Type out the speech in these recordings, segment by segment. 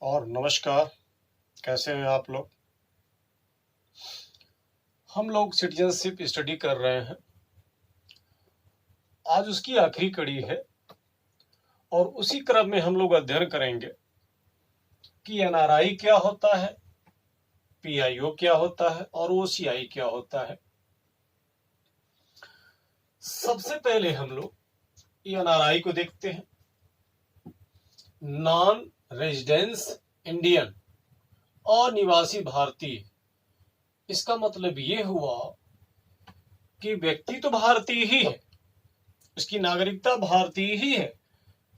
और नमस्कार। कैसे हैं आप लोग? हम लोग सिटीजनशिप स्टडी कर रहे हैं। आज उसकी आखिरी कड़ी है और उसी क्रम में हम लोग अध्ययन करेंगे कि एनआरआई क्या होता है, पीआईओ क्या होता है और ओसीआई क्या होता है। सबसे पहले हम लोग एनआरआई को देखते हैं। नॉन रेजिडेंस इंडियन, अनिवासी भारतीय। इसका मतलब ये हुआ कि व्यक्ति तो भारतीय ही है, उसकी नागरिकता भारतीय ही है,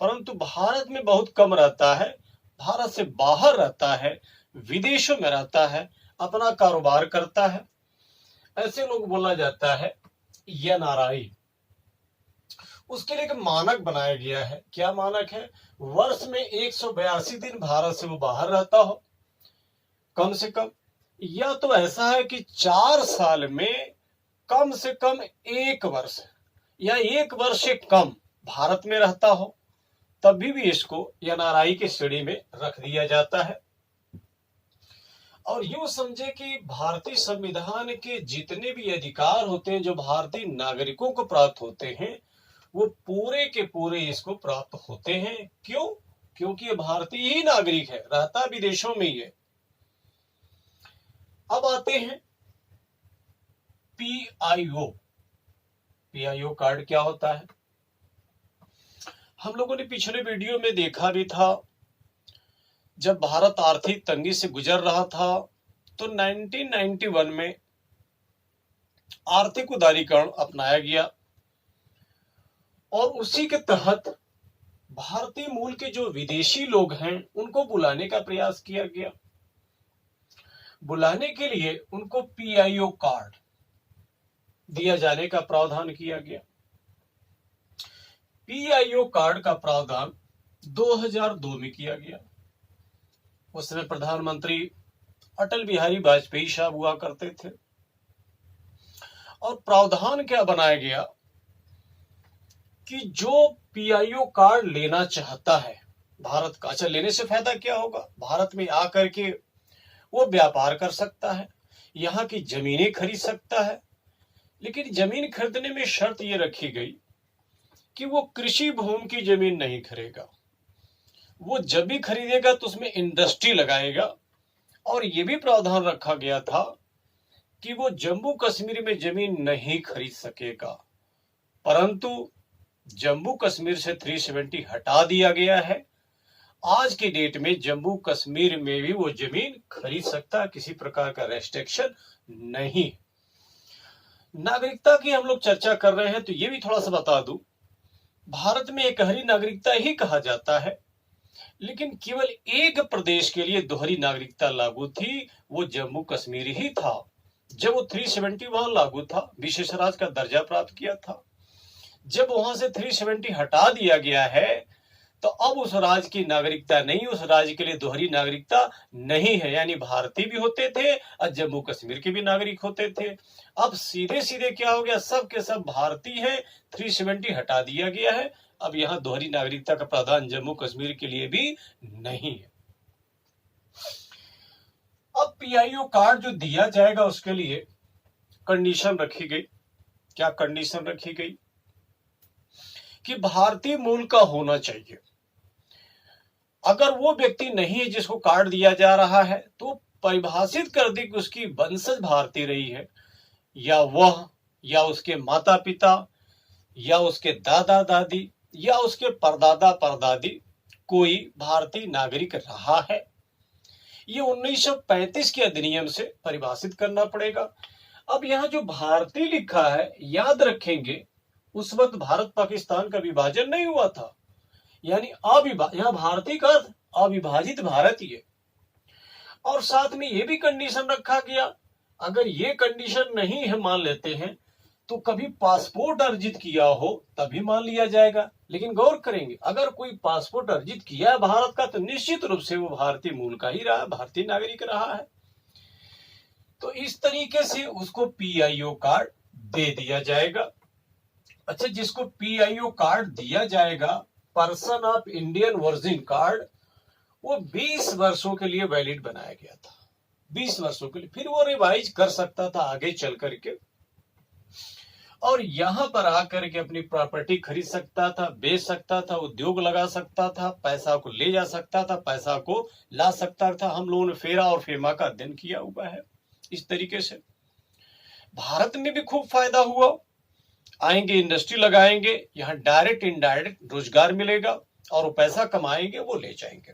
परंतु भारत में बहुत कम रहता है, भारत से बाहर रहता है, विदेशों में रहता है, अपना कारोबार करता है। ऐसे लोग बोला जाता है एनआरआई। उसके लिए एक मानक बनाया गया है। क्या मानक है? वर्ष में 182 दिन भारत से वो बाहर रहता हो कम से कम, या तो ऐसा है कि 4 साल में कम से कम 1 वर्ष या 1 वर्ष से कम भारत में रहता हो, तभी भी इसको एनआरआई की श्रेणी में रख दिया जाता है। और यूं समझे कि भारतीय संविधान के जितने भी अधिकार होते हैं जो भारतीय नागरिकों को प्राप्त होते हैं, वो पूरे के पूरे इसको प्राप्त होते हैं। क्यों? क्योंकि ये भारतीय ही नागरिक है, रहता विदेशों में ही है। अब आते हैं पीआईओ। पीआईओ कार्ड क्या होता है? हम लोगों ने पिछले वीडियो में देखा भी था, जब भारत आर्थिक तंगी से गुजर रहा था तो 1991 में आर्थिक उदारीकरण अपनाया गया और उसी के तहत भारतीय मूल के जो विदेशी लोग हैं उनको बुलाने का प्रयास किया गया। बुलाने के लिए उनको पीआईओ कार्ड दिया जाने का प्रावधान किया गया। पीआईओ कार्ड का प्रावधान 2002 में किया गया। उस समय प्रधानमंत्री अटल बिहारी वाजपेयी साहब हुआ करते थे। और प्रावधान क्या बनाया गया कि जो पीआईओ कार्ड लेना चाहता है भारत का, अच्छा लेने से फायदा क्या होगा? भारत में आकर के वो व्यापार कर सकता है, यहाँ की जमीनें खरीद सकता है। लेकिन जमीन खरीदने में शर्त ये रखी गई कि वो कृषि भूमि की जमीन नहीं खरीदेगा। वो जब भी खरीदेगा तो उसमें इंडस्ट्री लगाएगा। और ये भी प्रावधान रखा गया था कि वो जम्मू कश्मीर में जमीन नहीं खरीद सकेगा। परंतु जम्मू कश्मीर से 370 हटा दिया गया है। आज की डेट में जम्मू कश्मीर में भी वो जमीन खरीद सकता है, किसी प्रकार का रेस्ट्रिक्शन नहीं। नागरिकता की हम लोग चर्चा कर रहे हैं तो ये भी थोड़ा सा बता दूं, भारत में एकहरी नागरिकता ही कहा जाता है, लेकिन केवल एक प्रदेश के लिए दोहरी नागरिकता लागू थी, वो जम्मू कश्मीर ही था। जब वो 370 वहां लागू था, विशेष राज्य का दर्जा प्राप्त किया था। जब वहां से 370 हटा दिया गया है तो अब उस राज्य की नागरिकता नहीं, उस राज्य के लिए दोहरी नागरिकता नहीं है, यानी भारतीय भी होते थे और जम्मू कश्मीर के भी नागरिक होते थे। अब सीधे सीधे क्या हो गया, सब के सब भारतीय हैं, 370 हटा दिया गया है। अब यहां दोहरी नागरिकता का प्रावधान जम्मू कश्मीर के लिए भी नहीं है। अब पीआईओ कार्ड जो दिया जाएगा उसके लिए कंडीशन रखी गई। क्या कंडीशन रखी गई? कि भारतीय मूल का होना चाहिए। अगर वो व्यक्ति नहीं है जिसको कार्ड दिया जा रहा है तो परिभाषित कर दे कि उसकी वंशज भारतीय रही है, या वह या उसके माता पिता या उसके दादा दादी या उसके परदादा परदादी कोई भारतीय नागरिक रहा है। ये 1935 के अधिनियम से परिभाषित करना पड़ेगा। अब यहाँ जो भारतीय लिखा है, याद रखेंगे उस वक्त भारत पाकिस्तान का विभाजन नहीं हुआ था, यानी यहाँ भारतीय का अर्थ अविभाजित भारतीय। और साथ में ये भी कंडीशन रखा गया, अगर ये कंडीशन नहीं है मान लेते हैं तो कभी पासपोर्ट अर्जित किया हो तभी मान लिया जाएगा। लेकिन गौर करेंगे, अगर कोई पासपोर्ट अर्जित किया है भारत का तो निश्चित रूप से वो भारतीय मूल का ही रहा, भारतीय नागरिक रहा है। तो इस तरीके से उसको पीआईओ कार्ड दे दिया जाएगा। अच्छा, जिसको पीआईओ कार्ड दिया जाएगा, person of Indian origin card, वो 20 वर्षों के लिए वैलिड बनाया गया था, 20 वर्षों के लिए। फिर वो रिवाइज कर सकता था आगे चल करके, और यहां पर आकर के अपनी प्रॉपर्टी खरीद सकता था, बेच सकता था, उद्योग लगा सकता था, पैसा को ले जा सकता था, पैसा को ला सकता था। हम लोगों ने फेरा और फेमा का अध्ययन किया हुआ है। इस तरीके से भारत में भी खूब फायदा हुआ। आएंगे, इंडस्ट्री लगाएंगे, यहाँ डायरेक्ट इनडायरेक्ट रोजगार मिलेगा और वो पैसा कमाएंगे, वो ले जाएंगे।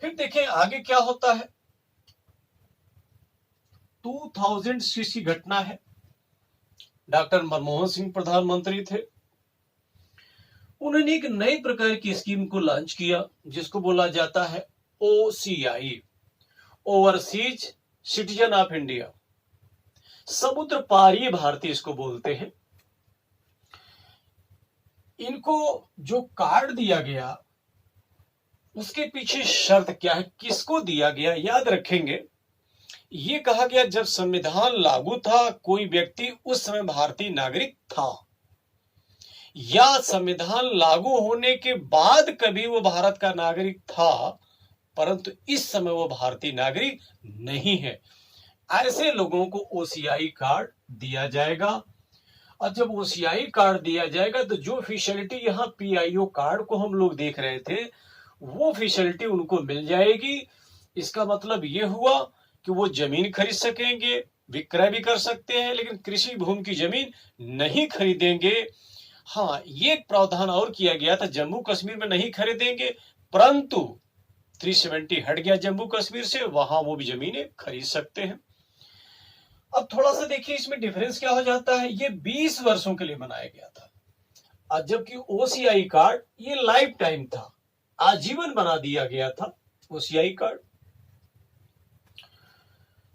फिर देखें आगे क्या होता है। 2006 की घटना है। डॉक्टर मनमोहन सिंह प्रधानमंत्री थे। उन्होंने एक नई प्रकार की स्कीम को लॉन्च किया जिसको बोला जाता है OCI, overseas citizen of India, समुद्र पारीय भारतीय इसको बोलते हैं। इनको जो कार्ड दिया गया उसके पीछे शर्त क्या है, किसको दिया गया, याद रखेंगे। ये कहा गया जब संविधान लागू था, कोई व्यक्ति उस समय भारतीय नागरिक था, या संविधान लागू होने के बाद कभी वो भारत का नागरिक था परंतु इस समय वो भारतीय नागरिक नहीं है, ऐसे लोगों को OCI कार्ड दिया जाएगा। और जब OCI कार्ड दिया जाएगा तो जो फैसिलिटी यहाँ PIO कार्ड को हम लोग देख रहे थे वो फैसिलिटी उनको मिल जाएगी। इसका मतलब ये हुआ कि वो जमीन खरीद सकेंगे, विक्रय भी कर सकते हैं, लेकिन कृषि भूमि की जमीन नहीं खरीदेंगे। हाँ, ये प्रावधान और किया गया था, जम्मू कश्मीर में नहीं खरीदेंगे, परंतु 370 हट गया जम्मू कश्मीर से, वहां वो भी जमीनें खरीद सकते हैं। अब थोड़ा सा देखिए इसमें डिफरेंस क्या हो जाता है। ये 20 वर्षों के लिए बनाया गया था, और जबकि OCI कार्ड ये लाइफ टाइम था, आजीवन बना दिया गया था OCI कार्ड।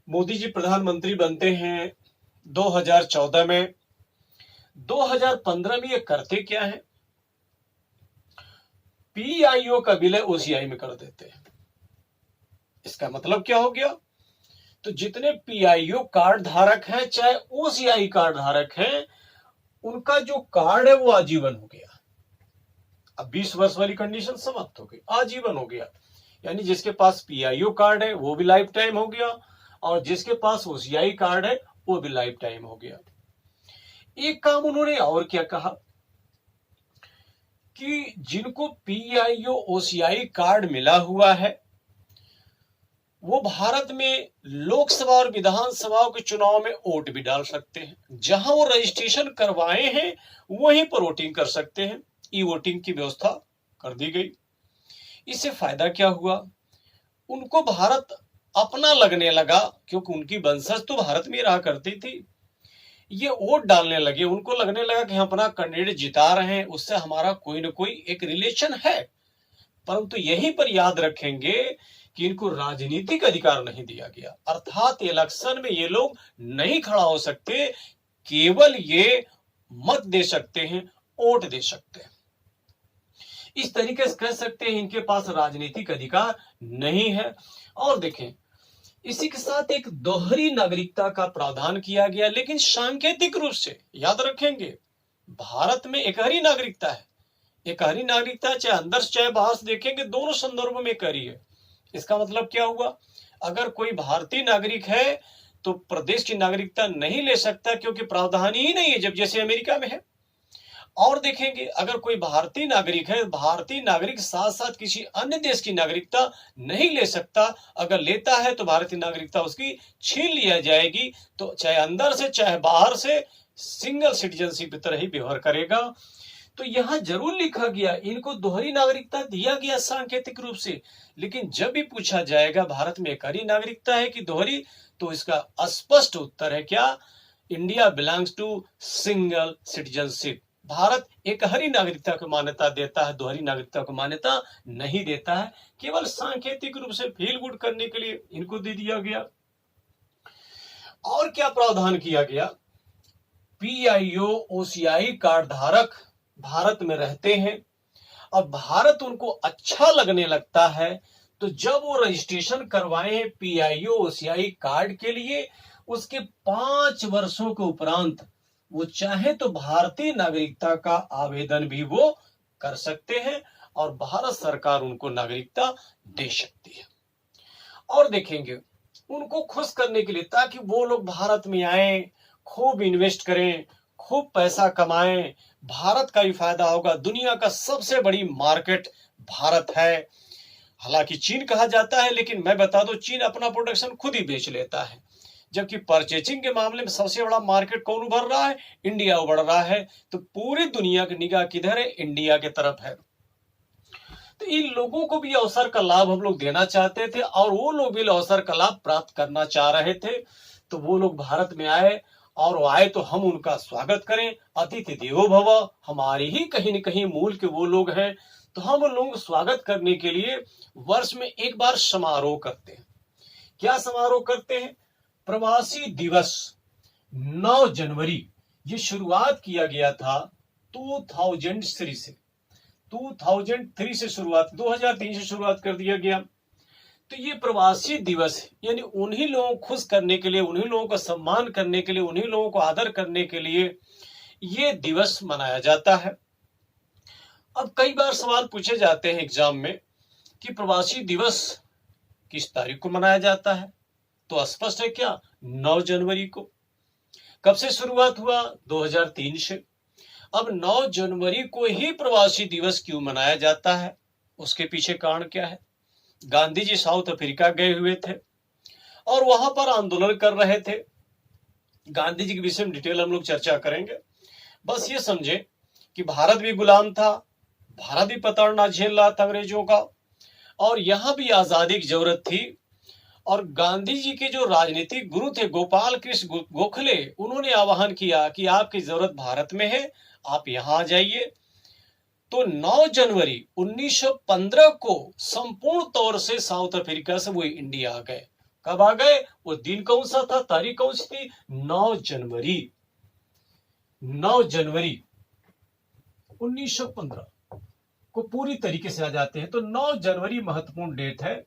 मोदी जी प्रधानमंत्री बनते हैं 2014 में। 2015 में ये करते क्या है, PIO का विलय OCI में कर देते हैं। इसका मतलब क्या हो गया, तो जितने PIO कार्ड धारक हैं चाहे OCI कार्ड धारक हैं, उनका जो कार्ड है वो आजीवन हो गया। अब 20 वर्ष वाली कंडीशन समाप्त हो गई, आजीवन हो गया। यानी जिसके पास PIO कार्ड है वो भी लाइफ टाइम हो गया, और जिसके पास OCI कार्ड है वो भी लाइफ टाइम हो गया। एक काम उन्होंने और क्या कहा कि जिनको PIO OCI कार्ड मिला हुआ है वो भारत में लोकसभा और विधानसभा के चुनाव में वोट भी डाल सकते हैं। जहां वो रजिस्ट्रेशन करवाए हैं वहीं पर वोटिंग कर सकते हैं। ई-वोटिंग की व्यवस्था कर दी गई। इससे फायदा क्या हुआ, उनको भारत अपना लगने लगा, क्योंकि उनकी वंशज तो भारत में रहा करती थी। ये वोट डालने लगे, उनको लगने लगा कि हम अपना कैंडिडेट जिता रहे हैं, उससे हमारा कोई ना कोई एक रिलेशन है। परंतु यहीं पर याद रखेंगे कि इनको राजनीतिक अधिकार नहीं दिया गया, अर्थात इलेक्शन में ये लोग नहीं खड़ा हो सकते, केवल ये मत दे सकते हैं, वोट दे सकते हैं। इस तरीके से कह सकते हैं इनके पास राजनीतिक अधिकार नहीं है। और देखें इसी के साथ एक दोहरी नागरिकता का प्रावधान किया गया, लेकिन सांकेतिक रूप से याद रखेंगे भारत में एकहरी नागरिकता है। एकहरी नागरिकता चाहे अंदर से चाहे बाहर से देखेंगे दोनों संदर्भों में एकहरी है। इसका मतलब क्या हुआ, अगर कोई भारतीय नागरिक है तो प्रदेश की नागरिकता नहीं ले सकता, क्योंकि प्रावधान ही नहीं है, जब जैसे अमेरिका में है। और देखेंगे अगर कोई भारतीय नागरिक है, भारतीय नागरिक साथ साथ किसी अन्य देश की नागरिकता नहीं ले सकता। अगर लेता है तो भारतीय नागरिकता उसकी छीन लिया जाएगी, तो चाहे अंदर से चाहे बाहर से सिंगल सिटीजनशिप की तरह ही व्यवहार करेगा। तो यहां जरूर लिखा गया इनको दोहरी नागरिकता दिया गया सांकेतिक रूप से, लेकिन जब भी पूछा जाएगा भारत में एकहरी नागरिकता है कि दोहरी, तो इसका स्पष्ट उत्तर है क्या, India belongs to single citizenship. Bharat एकहरी नागरिकता को मान्यता देता है, दोहरी नागरिकता को मान्यता नहीं देता है। केवल सांकेतिक रूप से फील गुड करने के लिए इनको दे दिया गया। और क्या प्रावधान किया गया, PIO OCI कार्ड धारक भारत में रहते हैं और भारत उनको अच्छा लगने लगता है, तो जब वो रजिस्ट्रेशन करवाए हैं PIO OCI कार्ड के लिए, उसके 5 वर्षों के उपरांत वो चाहे तो भारतीय नागरिकता का आवेदन भी वो कर सकते हैं और भारत सरकार उनको नागरिकता दे सकती है। और देखेंगे उनको खुश करने के लिए, ताकि वो लोग भारत में आए, खूब इन्वेस्ट करें, खूब पैसा कमाएं, भारत का भी फायदा होगा। दुनिया का सबसे बड़ी मार्केट भारत है। हालांकि चीन कहा जाता है, लेकिन मैं बता दूं चीन अपना प्रोडक्शन खुद ही बेच लेता है, जबकि परचेजिंग के मामले में सबसे बड़ा मार्केट कौन उभर रहा है? इंडिया उभर रहा है। तो पूरी दुनिया की निगाह किधर है? इंडिया की तरफ है। तो इन लोगों को भी अवसर का लाभ हम लोग देना चाहते थे, और वो लोग भी अवसर का लाभ प्राप्त करना चाह रहे थे। तो वो लोग भारत में आए, और वो आए तो हम उनका स्वागत करें। अतिथि देवो भव, हमारी ही कहीं न कहीं मूल के वो लोग हैं। तो हम लोग स्वागत करने के लिए वर्ष में एक बार समारोह करते हैं। क्या समारोह करते हैं? प्रवासी दिवस 9 जनवरी, ये शुरुआत किया गया था 2003 से। 2003 से शुरुआत, 2003 से शुरुआत कर दिया गया। तो ये प्रवासी दिवस यानी उन्हीं लोगों को खुश करने के लिए, उन्हीं लोगों का सम्मान करने के लिए, उन्हीं लोगों को आदर करने के लिए ये दिवस मनाया जाता है। अब कई बार सवाल पूछे जाते हैं एग्जाम में कि प्रवासी दिवस किस तारीख को मनाया जाता है? तो स्पष्ट है क्या? 9 जनवरी को। कब से शुरुआत हुआ? 2003 से। अब 9 जनवरी को ही प्रवासी दिवस क्यों मनाया जाता है? उसके पीछे कारण क्या है? गांधी जी साउथ अफ्रीका गए हुए थे और वहां पर आंदोलन कर रहे थे। गांधी जी के विषय में डिटेल हम लोग चर्चा करेंगे। बस ये समझे कि भारत भी गुलाम था, भारत भी प्रताड़ना झेल रहा था अंग्रेजों का, और यहां भी आजादी की जरूरत थी। और गांधी जी के जो राजनीतिक गुरु थे गोपाल कृष्ण गोखले, उन्होंने आह्वान किया कि आपकी जरूरत भारत में है, आप यहां आ जाइए। तो 9 जनवरी 1915 को संपूर्ण तौर से साउथ अफ्रीका से वो इंडिया आ गए। कब आ गए? वो दिन कौन सा था, तारीख कौन सी थी? 9 जनवरी 1915 को पूरी तरीके से आ जाते हैं। तो 9 जनवरी महत्वपूर्ण डेट है।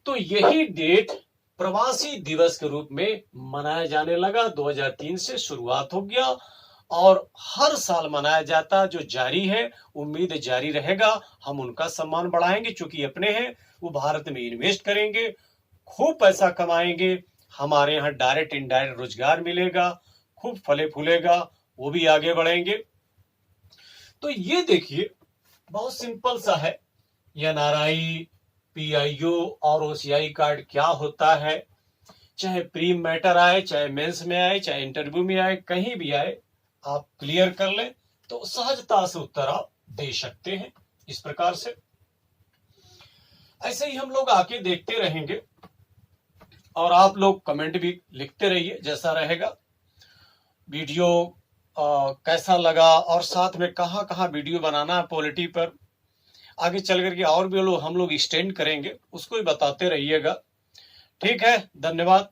तो यही डेट प्रवासी दिवस के रूप में मनाया जाने लगा। 2003 से शुरुआत हो गया और हर साल मनाया जाता, जो जारी है, उम्मीद जारी रहेगा। हम उनका सम्मान बढ़ाएंगे, चूंकि अपने हैं, वो भारत में इन्वेस्ट करेंगे, खूब पैसा कमाएंगे, हमारे यहाँ डायरेक्ट इनडायरेक्ट रोजगार मिलेगा, खूब फले फूलेगा, वो भी आगे बढ़ेंगे। तो ये देखिए बहुत सिंपल सा है। एनआरआई, पीआईओ और ओसीआई कार्ड क्या होता है, चाहे प्री मैटर आए, चाहे मेंस में आए, चाहे इंटरव्यू में आए, कहीं भी आए, आप क्लियर कर लें तो सहजता से उत्तर आप दे सकते हैं। इस प्रकार से ऐसे ही हम लोग आके देखते रहेंगे, और आप लोग कमेंट भी लिखते रहिए जैसा रहेगा। वीडियो कैसा लगा, और साथ में कहाँ कहाँ वीडियो बनाना है पॉलिटी पर, आगे चल करके और भी हम लोग एक्सटेंड करेंगे, उसको भी बताते रहिएगा। ठीक है, धन्यवाद।